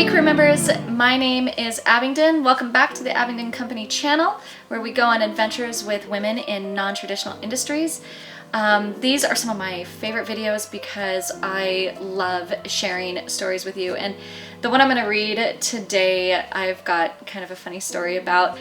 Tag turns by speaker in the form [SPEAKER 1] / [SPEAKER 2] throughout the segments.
[SPEAKER 1] Hey crew members, my name is Abingdon. Welcome back to the Abingdon Company channel, where we go on adventures with women in non-traditional industries. These are some of my favorite videos because I love sharing stories with you. And the one I'm going to read today, I've got kind of a funny story about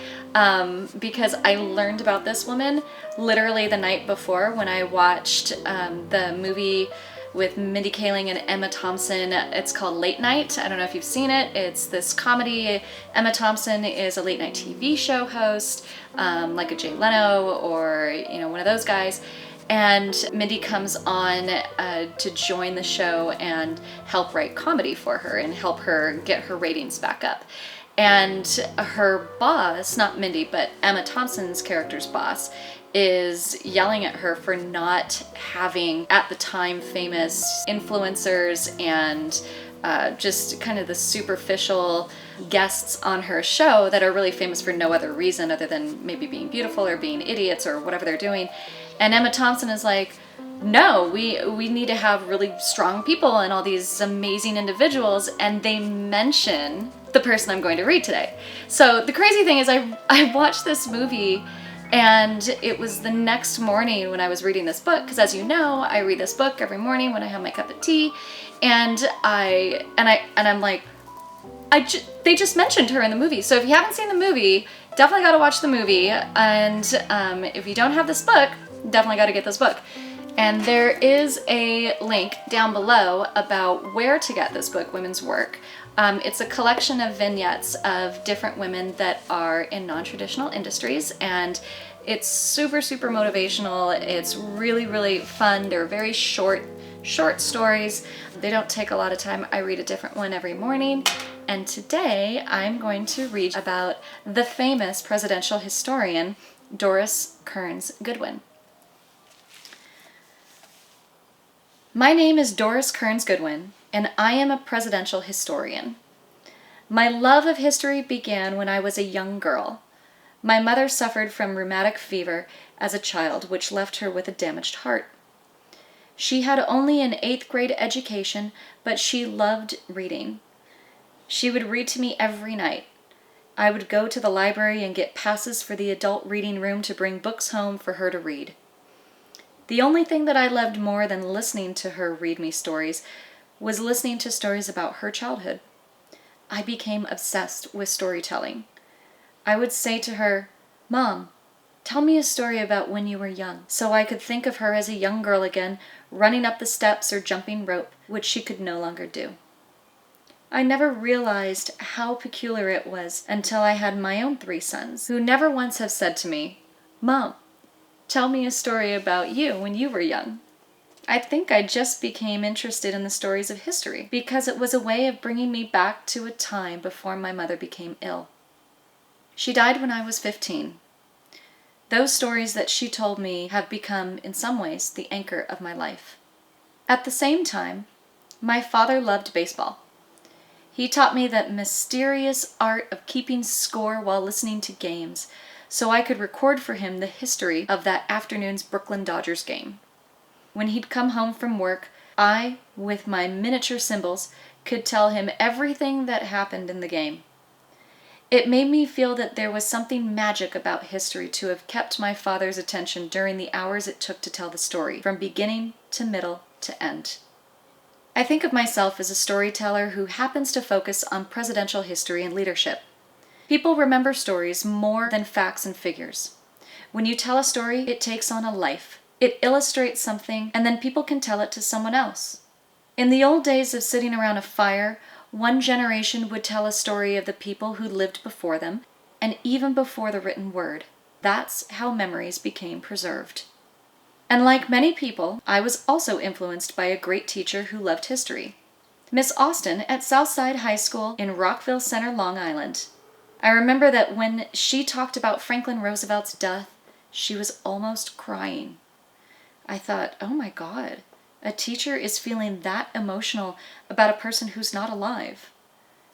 [SPEAKER 1] because I learned about this woman literally the night before when I watched the movie with Mindy Kaling and Emma Thompson. It's called Late Night. I don't know if you've seen it. It's this comedy. Emma Thompson is a late night TV show host, like a Jay Leno or, you know, one of those guys. And Mindy comes on to join the show and help write comedy for her and help her get her ratings back up. And her boss, not Mindy, but Emma Thompson's character's boss, is yelling at her for not having, at the time, famous influencers and just kind of the superficial guests on her show that are really famous for no other reason other than maybe being beautiful or being idiots or whatever they're doing. And Emma Thompson is like, no, we need to have really strong people and all these amazing individuals, and they mention the person I'm going to read today. So the crazy thing is I watched this movie, and it was the next morning when I was reading this book, because as you know, I read this book every morning when I have my cup of tea, and I'm like, they just mentioned her in the movie. So if you haven't seen the movie, definitely got to watch the movie, and if you don't have this book, definitely got to get this book. And there is a link down below about where to get this book, Women's Work. It's a collection of vignettes of different women that are in non-traditional industries, and it's super, super motivational. It's really, really fun. They're very short stories. They don't take a lot of time. I read a different one every morning. And today I'm going to read about the famous presidential historian, Doris Kearns Goodwin. My name is Doris Kearns Goodwin, and I am a presidential historian. My love of history began when I was a young girl. My mother suffered from rheumatic fever as a child, which left her with a damaged heart. She had only an 8th grade education, but she loved reading. She would read to me every night. I would go to the library and get passes for the adult reading room to bring books home for her to read. The only thing that I loved more than listening to her read me stories was listening to stories about her childhood. I became obsessed with storytelling. I would say to her, "Mom, tell me a story about when you were young," so I could think of her as a young girl again, running up the steps or jumping rope, which she could no longer do. I never realized how peculiar it was until I had my own 3 sons, who never once have said to me, "Mom, tell me a story about you when you were young." I think I just became interested in the stories of history because it was a way of bringing me back to a time before my mother became ill. She died when I was 15. Those stories that she told me have become, in some ways, the anchor of my life. At the same time, my father loved baseball. He taught me that mysterious art of keeping score while listening to games, so I could record for him the history of that afternoon's Brooklyn Dodgers game. When he'd come home from work, I, with my miniature symbols, could tell him everything that happened in the game. It made me feel that there was something magic about history to have kept my father's attention during the hours it took to tell the story, from beginning to middle to end. I think of myself as a storyteller who happens to focus on presidential history and leadership. People remember stories more than facts and figures. When you tell a story, it takes on a life. It illustrates something, and then people can tell it to someone else. In the old days of sitting around a fire, one generation would tell a story of the people who lived before them, and even before the written word. That's how memories became preserved. And like many people, I was also influenced by a great teacher who loved history. Miss Austin at Southside High School in Rockville Center, Long Island. I remember that when she talked about Franklin Roosevelt's death, she was almost crying. I thought, oh my God, a teacher is feeling that emotional about a person who's not alive.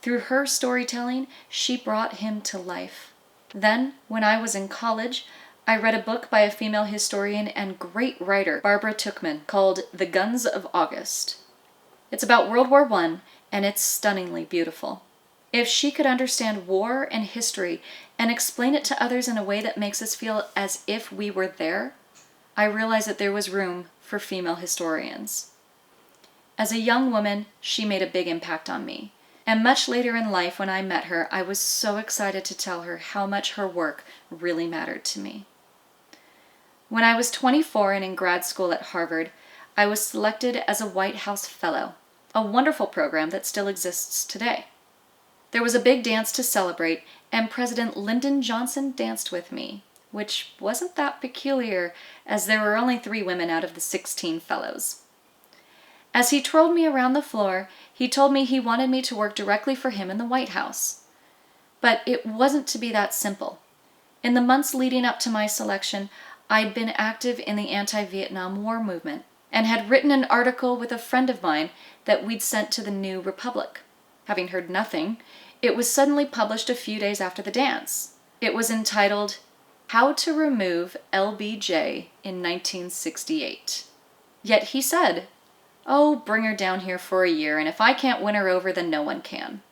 [SPEAKER 1] Through her storytelling, she brought him to life. Then, when I was in college, I read a book by a female historian and great writer, Barbara Tuchman, called The Guns of August. It's about World War I, and it's stunningly beautiful. If she could understand war and history and explain it to others in a way that makes us feel as if we were there, I realized that there was room for female historians. As a young woman, she made a big impact on me. And much later in life, when I met her, I was so excited to tell her how much her work really mattered to me. When I was 24 and in grad school at Harvard, I was selected as a White House Fellow, a wonderful program that still exists today. There was a big dance to celebrate, and President Lyndon Johnson danced with me, which wasn't that peculiar, as there were only 3 women out of the 16 fellows. As he twirled me around the floor, he told me he wanted me to work directly for him in the White House. But it wasn't to be that simple. In the months leading up to my selection, I'd been active in the anti-Vietnam War movement and had written an article with a friend of mine that we'd sent to the New Republic. Having heard nothing, it was suddenly published a few days after the dance. It was entitled, "How to Remove LBJ in 1968. Yet he said, "Oh, bring her down here for a year, and if I can't win her over, then no one can."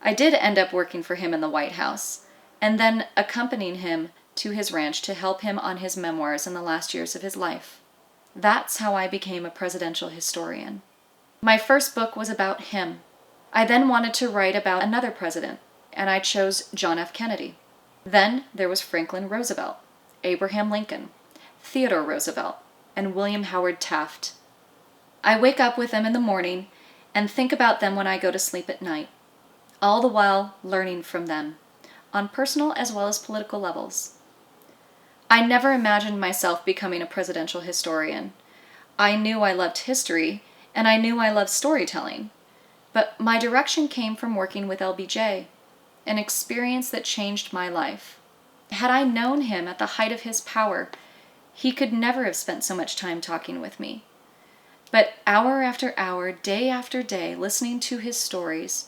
[SPEAKER 1] I did end up working for him in the White House, and then accompanying him to his ranch to help him on his memoirs in the last years of his life. That's how I became a presidential historian. My first book was about him. I then wanted to write about another president, and I chose John F. Kennedy. Then there was Franklin Roosevelt, Abraham Lincoln, Theodore Roosevelt, and William Howard Taft. I wake up with them in the morning and think about them when I go to sleep at night, all the while learning from them, on personal as well as political levels. I never imagined myself becoming a presidential historian. I knew I loved history, and I knew I loved storytelling, but my direction came from working with LBJ, an experience that changed my life. Had I known him at the height of his power, he could never have spent so much time talking with me. But hour after hour, day after day, listening to his stories,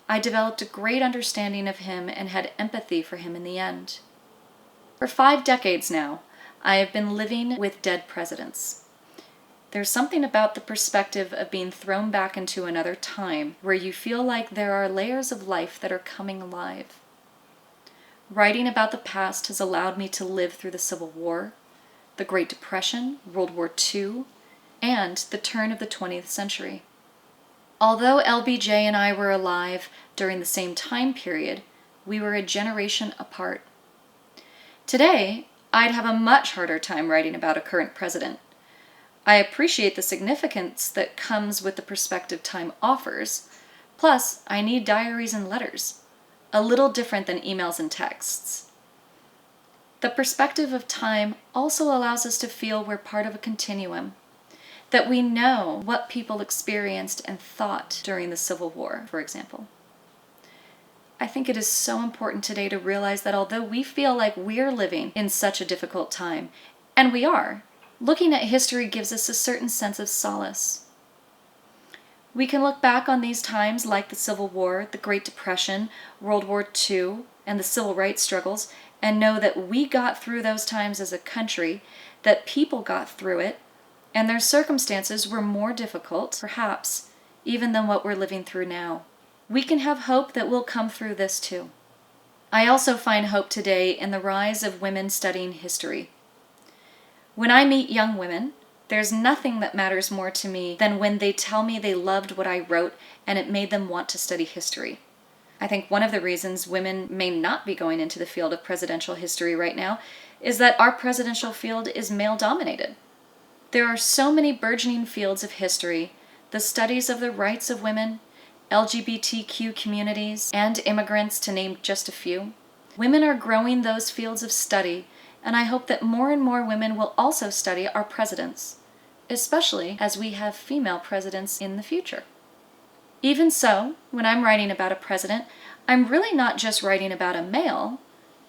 [SPEAKER 1] I developed a great understanding of him and had empathy for him in the end. For 5 decades now, I have been living with dead presidents. There's something about the perspective of being thrown back into another time where you feel like there are layers of life that are coming alive. Writing about the past has allowed me to live through the Civil War, the Great Depression, World War II, and the turn of the 20th century. Although LBJ and I were alive during the same time period, we were a generation apart. Today, I'd have a much harder time writing about a current president. I appreciate the significance that comes with the perspective time offers, plus I need diaries and letters, a little different than emails and texts. The perspective of time also allows us to feel we're part of a continuum, that we know what people experienced and thought during the Civil War, for example. I think it is so important today to realize that although we feel like we're living in such a difficult time, and we are, looking at history gives us a certain sense of solace. We can look back on these times like the Civil War, the Great Depression, World War II, and the civil rights struggles, and know that we got through those times as a country, that people got through it, and their circumstances were more difficult, perhaps, even than what we're living through now. We can have hope that we'll come through this too. I also find hope today in the rise of women studying history. When I meet young women, there's nothing that matters more to me than when they tell me they loved what I wrote and it made them want to study history. I think one of the reasons women may not be going into the field of presidential history right now is that our presidential field is male-dominated. There are so many burgeoning fields of history, the studies of the rights of women, LGBTQ communities, and immigrants, to name just a few. Women are growing those fields of study, and I hope that more and more women will also study our presidents, especially as we have female presidents in the future. Even so, when I'm writing about a president, I'm really not just writing about a male.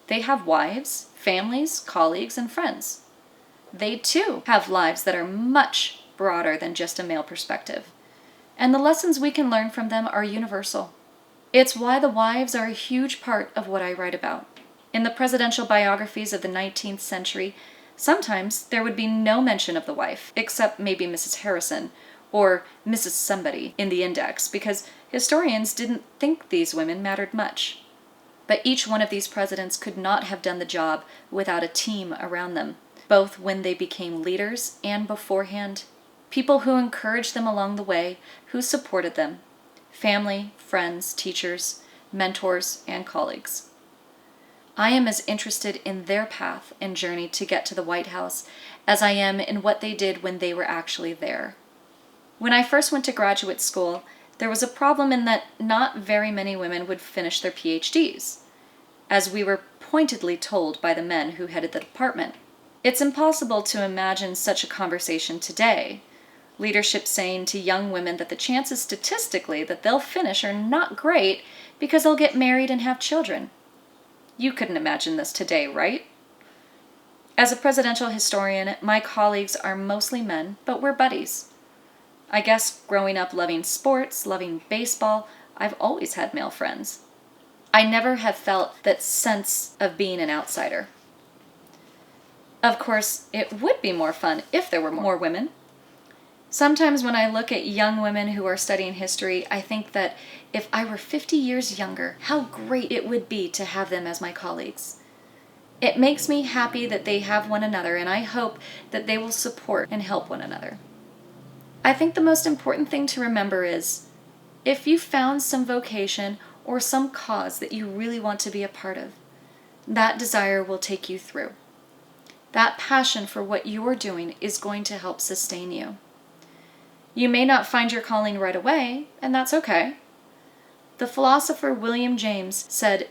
[SPEAKER 1] They have wives, families, colleagues, and friends. They too have lives that are much broader than just a male perspective, and the lessons we can learn from them are universal. It's why the wives are a huge part of what I write about. In the presidential biographies of the 19th century, sometimes there would be no mention of the wife, except maybe Mrs. Harrison, or Mrs. Somebody in the index, because historians didn't think these women mattered much. But each one of these presidents could not have done the job without a team around them, both when they became leaders and beforehand. People who encouraged them along the way, who supported them. Family, friends, teachers, mentors, and colleagues. I am as interested in their path and journey to get to the White House as I am in what they did when they were actually there. When I first went to graduate school, there was a problem in that not very many women would finish their PhDs, as we were pointedly told by the men who headed the department. It's impossible to imagine such a conversation today. Leadership saying to young women that the chances statistically that they'll finish are not great because they'll get married and have children. You couldn't imagine this today, right? As a presidential historian, my colleagues are mostly men, but we're buddies. I guess growing up loving sports, loving baseball, I've always had male friends. I never have felt that sense of being an outsider. Of course, it would be more fun if there were more women. Sometimes when I look at young women who are studying history, I think that if I were 50 years younger, how great it would be to have them as my colleagues. It makes me happy that they have one another, and I hope that they will support and help one another. I think the most important thing to remember is, if you found some vocation or some cause that you really want to be a part of, that desire will take you through. That passion for what you're doing is going to help sustain you. You may not find your calling right away, and that's okay. The philosopher William James said,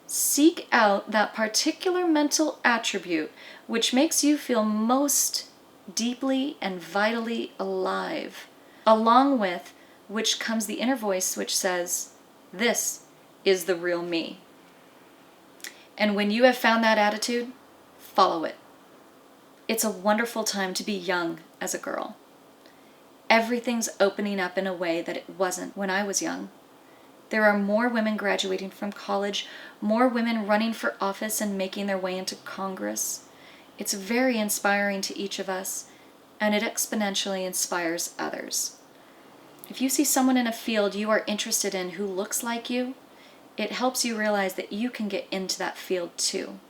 [SPEAKER 1] "Seek out that particular mental attribute which makes you feel most deeply and vitally alive, along with which comes the inner voice which says, 'This is the real me.' And when you have found that attitude, follow it. It's a wonderful time to be young as a girl. Everything's opening up in a way that it wasn't when I was young. There are more women graduating from college, more women running for office and making their way into Congress. It's very inspiring to each of us, and it exponentially inspires others. If you see someone in a field you are interested in who looks like you, it helps you realize that you can get into that field too.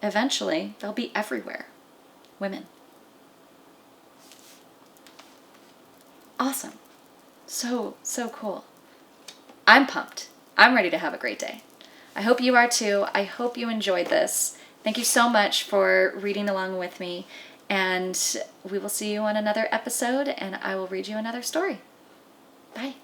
[SPEAKER 1] Eventually, they'll be everywhere. Women. Awesome. So cool. I'm pumped. I'm ready to have a great day. I hope you are too. I hope you enjoyed this. Thank you so much for reading along with me, and we will see you on another episode, and I will read you another story. Bye.